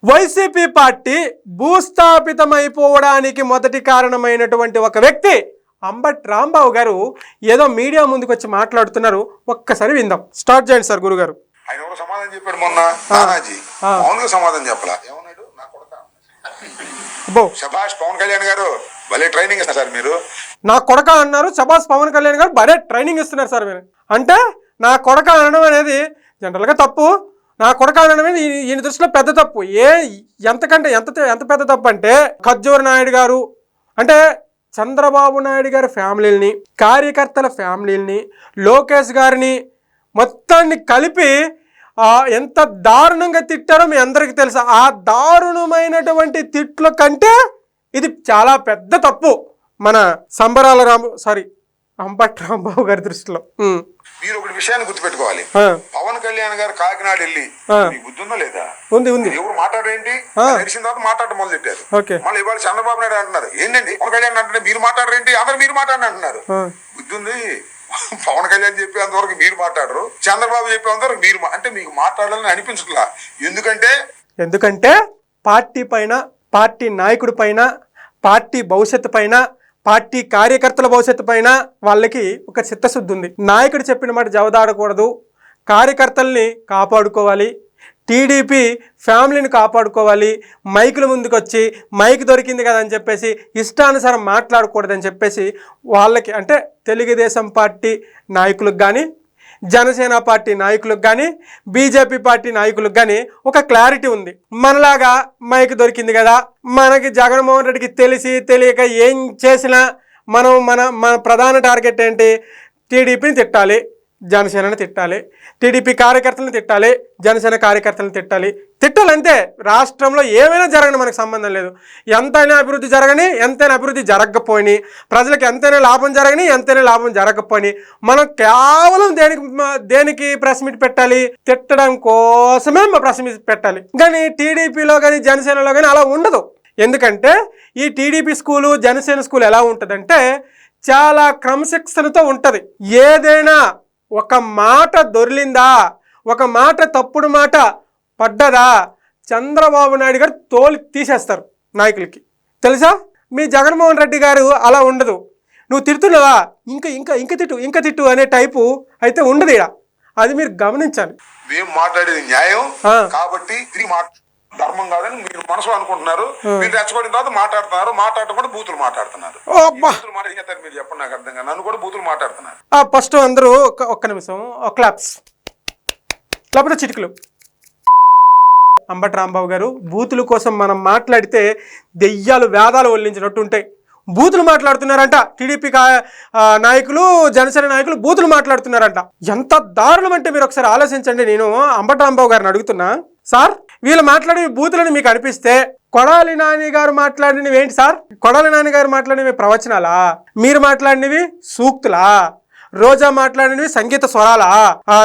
YCP party భూస్థాపితమైపోవడానికి మొదటి కారణమైనటువంటి ఒక వ్యక్తి అంబటి రాంబాబు గారు ఏదో మీడియా ముందుకు వచ్చి మాట్లాడుతున్నారు. ఒక్కసారి విందాం. స్టార్ట్ చేయండి సార్ గురుగారు. ఆయన ఎవరు సమాధానం చెప్పాడు మొన్న నానాజీ మామూలుగా సమాధానం చెప్పలా ఏమన్నాడు నా కొడక శభాష్ పవన్ కళ్యాణ్ గారు భలే ట్రైనింగ్ ఇస్తారు సార్ మీరు. నా కొడక అన్నారు. శభాష్ పవన్ కళ్యాణ్ గారు భలే ట్రైనింగ్ ఇస్తున్నారు సార్ మీరు. అంటే నా కొడక అనడం అనేది జనరల్గా తప్పు. నా కొడక అనడం అనేది ఈయన దృష్టిలో పెద్ద తప్పు. ఎంతకంటే ఎంత పెద్ద తప్పు అంటే ఖర్జూర్ నాయుడు గారు అంటే చంద్రబాబు నాయుడు గారి ఫ్యామిలీని, కార్యకర్తల ఫ్యామిలీని, లోకేష్ గారిని మొత్తాన్ని కలిపి ఎంత దారుణంగా తిట్టారో మీ అందరికీ తెలుసు. ఆ దారుణమైనటువంటి తిట్ల కంటే ఇది చాలా పెద్ద తప్పు మన అంబటి రాంబాబు గారి దృష్టిలో. మీరు ఒక విషయాన్ని గుర్తుపెట్టుకోవాలి. పవన్ కళ్యాణ్ గారు కాకినాడ వెళ్ళి మీకు బుద్ధి ఉందా లేదా? ఉంది. ఎవరు మాట్లాడేంటి తెలిసిన తర్వాత మాట్లాడటం మొదలు పెట్టారు. మళ్ళీ ఇవాళ చంద్రబాబు నాయుడు అంటున్నారు ఏంటండి పవన్ కళ్యాణ్ అంటే మీరు మాట్లాడరేంటి, అందరు మీరు మాట్లాడని అంటున్నారు. బుద్ధి ఉంది. పవన్ కళ్యాణ్ చెప్పేంతవరకు మీరు మాట్లాడరు, చంద్రబాబు చెప్పేంతవరకు మీరు అంటే మీకు మాట్లాడాలని అనిపించట్లా. ఎందుకంటే పార్టీ పైన, పార్టీ నాయకుడి పైన, పార్టీ భవిష్యత్తు పైన, పార్టీ కార్యకర్తల భవిష్యత్తు పైన వాళ్ళకి ఒక చిత్తశుద్ధి ఉంది. నాయకుడు చెప్పిన మాట జవదాడకూడదు, కార్యకర్తల్ని కాపాడుకోవాలి, టీడీపీ ఫ్యామిలీని కాపాడుకోవాలి, మైకుల ముందుకు వచ్చి మైక్ దొరికింది కదా అని చెప్పేసి ఇష్టానుసారం మాట్లాడకూడదని చెప్పేసి వాళ్ళకి అంటే తెలుగుదేశం పార్టీ నాయకులకు కానీ, జనసేన పార్టీ నాయకులకు కానీ, బీజేపీ పార్టీ నాయకులకు కానీ ఒక క్లారిటీ ఉంది. మనలాగా మైక్ దొరికింది కదా, మనకి జగన్మోహన్ రెడ్డికి తెలియక ఏం చేసినా మన ప్రధాన టార్గెట్ ఏంటి? టీడీపీని తిట్టాలి, జనసేనని తిట్టాలి, టీడీపీ కార్యకర్తలను తిట్టాలి, జనసేన కార్యకర్తలను తిట్టాలంతే. రాష్ట్రంలో ఏమైనా జరగని మనకు సంబంధం లేదు. ఎంతైనా అభివృద్ధి జరగని, ఎంతైనా అభివృద్ధి జరగకపోయి, ప్రజలకు ఎంతైనా లాభం జరగని, ఎంతైనా లాభం జరగకపోయి, మనం కేవలం దేనికి ప్రెస్ మీట్ పెట్టాలి? తిట్టడం కోసమే ప్రెస్ మీట్ పెట్టాలి. కానీ టీడీపీలో కానీ జనసేనలో కానీ అలా ఉండదు. ఎందుకంటే ఈ టీడీపీ స్కూలు, జనసేన స్కూల్ ఎలా ఉంటుందంటే చాలా క్రమశిక్షణతో ఉంటుంది. ఏదైనా ఒక మాట దొరిలిందా, ఒక మాట తప్పుడు మాట పడ్డదా, చంద్రబాబు నాయుడు గారు తోలు తీసేస్తారు నాయకులకి. తెలుసా? మీ జగన్మోహన్ రెడ్డి గారు అలా ఉండదు. నువ్వు తిడుతున్నావా, ఇంకా తిట్టు అనే టైపు అయితే ఉండదు ఇక్కడ. అది మీరు గమనించాలి. మేము మాట్లాడేది న్యాయం కాబట్టి ధర్మం కాదని మీరు మనసులో అనుకుంటున్నారు. మీరు రెచ్చగొడిన తర్వాత మాట్లాడటం కూడా బూతులు మాట్లాడుతున్నారు. మీరు చెప్పండి, నాకు అర్థం కాదు. నన్ను కూడా బూతులు మాట్లాడుతున్నారు. ఫస్ట్ అందరూ ఒక్క నిమిషం క్లాప్స్, లేకపోతే చిటికలు. అంబటి రాంబాబు గారు బూతుల కోసం మనం మాట్లాడితే దెయ్యాలు వేదాలు వల్లించినట్టు ఉంటాయి. బూతులు మాట్లాడుతున్నారంట టీడీపీ నాయకులు, జనసేన నాయకులు బూతులు మాట్లాడుతున్నారంట. ఎంత దారుణం అంటే మీరు ఒకసారి ఆలోచించండి. నేను అంబటి రాంబాబు గారిని అడుగుతున్నా, సార్ వీళ్ళు మాట్లాడే బూతులను మీకు అనిపిస్తే కొడాలి నాని గారు మాట్లాడినవి ఏంటి సార్? కొడాలి నాని గారు మాట్లాడినవి ప్రవచనాలా? మీరు మాట్లాడినవి సూక్తులా? రోజా మాట్లాడినవి సంగీత స్వరాలా?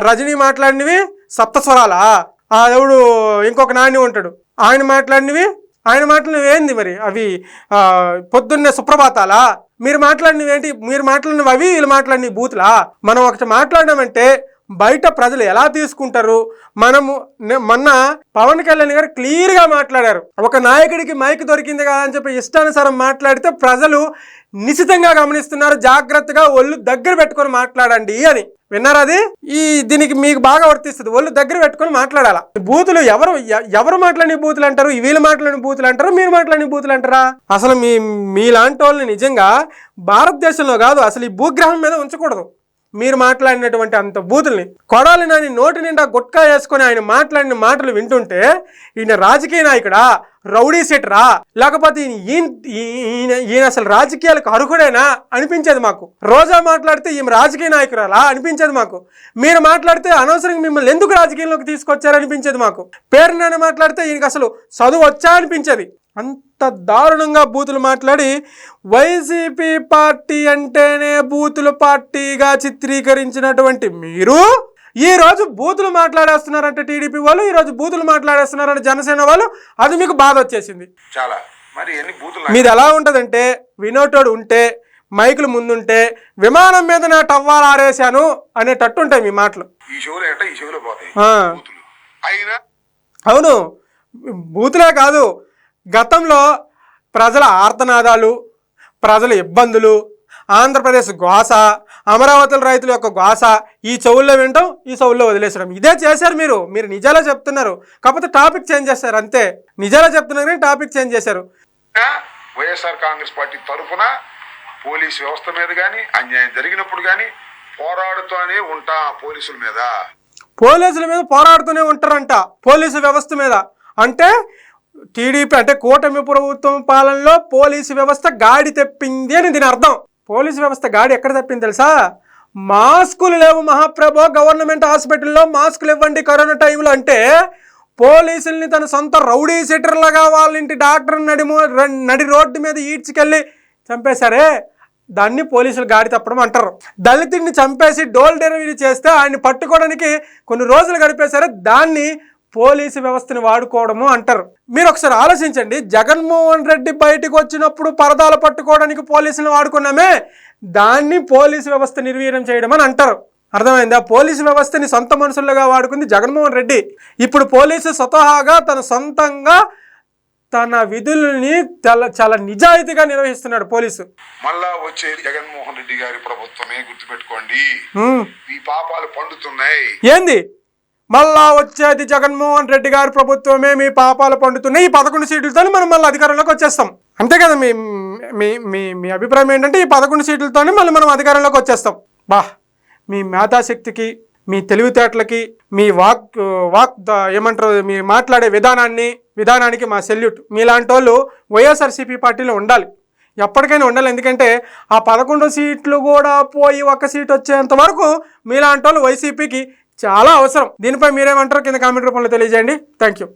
రజనీ మాట్లాడినవి సప్త స్వరాలా? ఎవడు ఇంకొక నాని ఉంటాడు, ఆయన మాట్లాడినవి ఏంది మరి? అవి పొద్దున్నే సుప్రభాతాలా? మీరు మాట్లాడినవి ఏంటి? మీరు మాట్లాడినవి అవి, వీళ్ళు మాట్లాడినవి బూతులా? మనం ఒకటి మాట్లాడమంటే బయట ప్రజలు ఎలా తీసుకుంటారు? మొన్న పవన్ కళ్యాణ్ గారు క్లియర్గా మాట్లాడారు. ఒక నాయకుడికి మైక్ దొరికింది కదా అని చెప్పి ఇష్టానుసారం మాట్లాడితే ప్రజలు నిశితంగా గమనిస్తున్నారు, జాగ్రత్తగా ఒళ్ళు దగ్గర పెట్టుకొని మాట్లాడండి అని. విన్నారా? అది దీనికి మీకు బాగా వర్తిస్తుంది. ఒళ్ళు దగ్గర పెట్టుకొని మాట్లాడాలా. బూతులు ఎవరు మాట్లాడిన బూతులు అంటారు? వీళ్ళు మాట్లాడిన బూతులు అంటారు, మీరు మాట్లాడిన బూతులు అంటారా? అసలు మీలాంటి వాళ్ళని నిజంగా భారతదేశంలో కాదు, అసలు ఈ భూగ్రహం మీద ఉంచకూడదు. మీరు మాట్లాడినటువంటి అంత బూతుల్ని. కొడాలి నాని నోటి నిండా గుట్కా వేసుకొని ఆయన మాట్లాడిన మాటలు వింటుంటే ఈయన రాజకీయ నాయకుడా, రౌడీ సెటరా, లేకపోతే ఈయన అసలు రాజకీయాలకు అర్హుడేనా అనిపించేది మాకు. రోజా మాట్లాడితే ఈమె రాజకీయ నాయకురాలా అనిపించేది మాకు. మీరు మాట్లాడితే అనవసరంగా మిమ్మల్ని ఎందుకు రాజకీయంలోకి తీసుకొచ్చారనిపించేది మాకు. పేరు నాని మాట్లాడితే ఈయనకి అసలు చదువు వచ్చా అనిపించేది. అంత దారుణంగా బూతులు మాట్లాడి వైసీపీ పార్టీ అంటేనే బూతుల పార్టీగా చిత్రీకరించినటువంటి మీరు ఈరోజు బూతులు మాట్లాడేస్తున్నారంటే టీడీపీ వాళ్ళు, ఈరోజు బూతులు మాట్లాడేస్తున్నారంటే జనసేన వాళ్ళు. అది మీకు బాధ వచ్చేసింది. మీది ఎలా ఉంటుందంటే వినోటోడు ఉంటే, మైకులు ముందుంటే విమానం మీద నా టవ్వాలు ఆరేసాను అనేటట్టు ఉంటాయి మీ మాటలు. అవును, బూతులే కాదు, గతంలో ప్రజల ఆర్తనాదాలు, ప్రజల ఇబ్బందులు, ఆంధ్రప్రదేశ్ ఘోష, అమరావతి రైతుల యొక్క ఘోష ఈ చెవుల్లో వినటం, ఈ చెవుల్లో వదిలేసడం, ఇదే చేశారు మీరు. నిజాలే చెప్తున్నారు, కాకపోతే టాపిక్ చేంజ్ చేశారు అంతే. నిజాలే చెప్తున్నారు కానీ టాపిక్ చేంజ్ చేశారు. వైఎస్ఆర్ కాంగ్రెస్ పార్టీ తరఫున పోలీసు వ్యవస్థ మీద కానీ అన్యాయం జరిగినప్పుడు కానీ పోరాడుతూనే ఉంటా. పోలీసుల మీద పోరాడుతూనే ఉంటారంట, పోలీసు వ్యవస్థ మీద. అంటే టీడీపీ అంటే కూటమి ప్రభుత్వం పాలనలో పోలీసు వ్యవస్థ గాడి తెప్పింది అని దీని అర్థం. పోలీసు వ్యవస్థ గాడి ఎక్కడ తప్పింది తెలుసా? మాస్కులు లేవు మహాప్రభో, గవర్నమెంట్ హాస్పిటల్లో మాస్కులు ఇవ్వండి కరోనా టైంలో అంటే పోలీసుల్ని తన సొంత రౌడీ షీటర్లుగా వాళ్ళ ఇంటి డాక్టర్ నడి రోడ్డు మీద ఈడ్చుకెళ్ళి చంపేశారే, దాన్ని పోలీసులు గాడి తప్పడం అంటారు. దళితుడిని చంపేసి డోల్ డెలివరీ చేస్తే ఆయన్ని పట్టుకోవడానికి కొన్ని రోజులు గడిపేశారు, దాన్ని పోలీసు వ్యవస్థని వాడుకోవడము అంటారు. మీరు ఒకసారి ఆలోచించండి, జగన్మోహన్ రెడ్డి బయటకు వచ్చినప్పుడు పరదాలు పట్టుకోవడానికి పోలీసులను వాడుకున్నామే, దాన్ని పోలీసు వ్యవస్థ నిర్వీర్యం చేయడం అని అంటారు. అర్థమైందా? పోలీసు వ్యవస్థని సొంత మనుషులుగా వాడుకుంది జగన్మోహన్ రెడ్డి. ఇప్పుడు పోలీసు స్వతహాగా తన సొంతంగా తన విధులని చాలా నిజాయితీగా నిర్వహిస్తున్నాడు పోలీసు. మళ్ళా వచ్చే జగన్మోహన్ రెడ్డి గారి ప్రభుత్వమే, గుర్తుపెట్టుకోండి, మీ పాపాలు పండుతున్నాయి. ఏంది మళ్ళా వచ్చేది? జగన్మోహన్ రెడ్డి గారి ప్రభుత్వమే, మీ పాపాలు పండుతున్నాయి. ఈ 11 సీట్లతో మనం మళ్ళీ అధికారంలోకి వచ్చేస్తాం, అంతే కదా? మీ మీ మీ మీ అభిప్రాయం ఏంటంటే ఈ 11 సీట్లతోనే మళ్ళీ మనం అధికారంలోకి వచ్చేస్తాం. మీ మేధాశక్తికి, మీ తెలివితేటలకి, మీ ఏమంటారు, మీ మాట్లాడే విధానానికి మా సెల్యూట్. మీలాంటి వాళ్ళు వైఎస్ఆర్సీపీ పార్టీలో ఉండాలి, ఎప్పటికైనా ఉండాలి. ఎందుకంటే ఆ 11 సీట్లు కూడా పోయి 1 సీట్ వచ్చేంత వరకు మీలాంటి వాళ్ళు వైసీపీకి చాలా అవసరం. దీనిపై మీరేమంటారో కింద కామెంట్ రూపంలో తెలియజేయండి. Thank you.